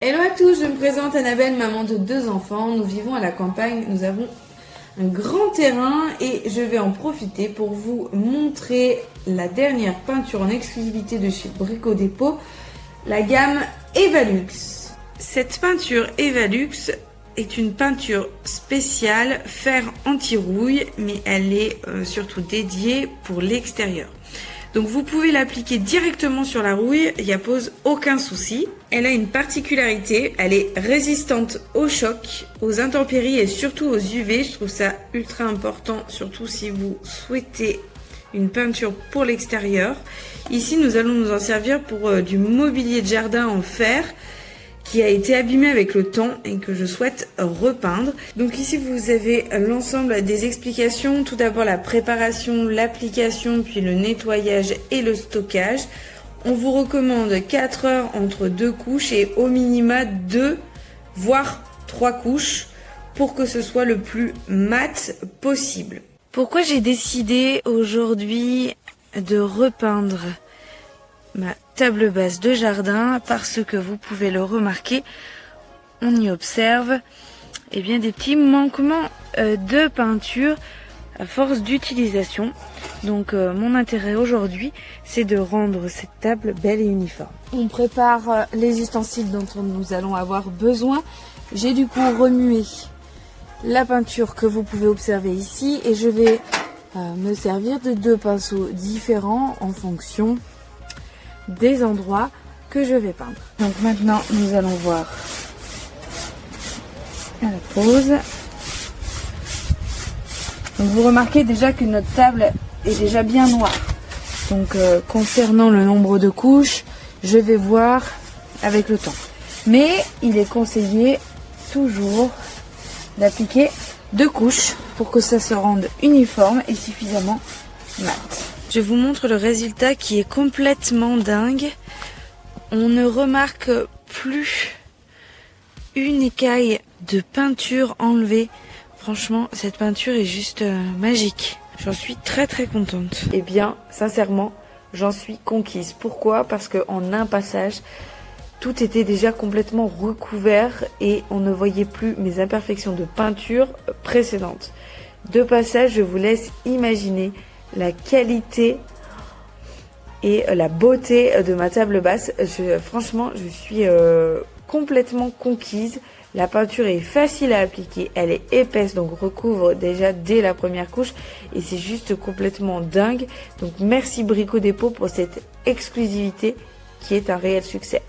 Hello à tous, je me présente Annabelle, maman de 2 enfants. Nous vivons à la campagne, nous avons un grand terrain et je vais en profiter pour vous montrer la dernière peinture en exclusivité de chez Brico Dépôt, la gamme Evalux. Cette peinture Evalux est une peinture spéciale fer anti-rouille, mais elle est surtout dédiée pour l'extérieur. Donc vous pouvez l'appliquer directement sur la rouille, il n'y a pose aucun souci. Elle a une particularité, elle est résistante au choc, aux intempéries et surtout aux UV. Je trouve ça ultra important, surtout si vous souhaitez une peinture pour l'extérieur. Ici, nous allons nous en servir pour du mobilier de jardin en fer qui a été abîmé avec le temps et que je souhaite repeindre. Donc ici vous avez l'ensemble des explications, tout d'abord la préparation, l'application, puis le nettoyage et le stockage. On vous recommande 4 heures entre 2 couches et au minima 2 voire 3 couches pour que ce soit le plus mat possible. Pourquoi j'ai décidé aujourd'hui de repeindre ma table basse de jardin? Parce que vous pouvez le remarquer, on y observe des petits manquements de peinture à force d'utilisation. Donc mon intérêt aujourd'hui, c'est de rendre cette table belle et uniforme. On prépare les ustensiles dont nous allons avoir besoin. J'ai du coup remué la peinture que vous pouvez observer ici et je vais me servir de 2 pinceaux différents en fonction des endroits que je vais peindre. Donc maintenant nous allons voir à la pose. Donc vous remarquez déjà que notre table est déjà bien noire. Donc concernant le nombre de couches, je vais voir avec le temps. Mais il est conseillé toujours d'appliquer 2 couches pour que ça se rende uniforme et suffisamment mat. Je vous montre le résultat qui est complètement dingue. On ne remarque plus une écaille de peinture enlevée. Franchement, cette peinture est juste magique. J'en suis très contente. Eh bien, sincèrement, j'en suis conquise. Pourquoi? Parce qu'en un passage, tout était déjà complètement recouvert et on ne voyait plus mes imperfections de peinture précédentes. 2 passages, je vous laisse imaginer la qualité et la beauté de ma table basse. Franchement, je suis complètement conquise. La peinture est facile à appliquer, elle est épaisse, donc recouvre déjà dès la première couche et c'est juste complètement dingue. Donc merci Brico Dépôt pour cette exclusivité qui est un réel succès.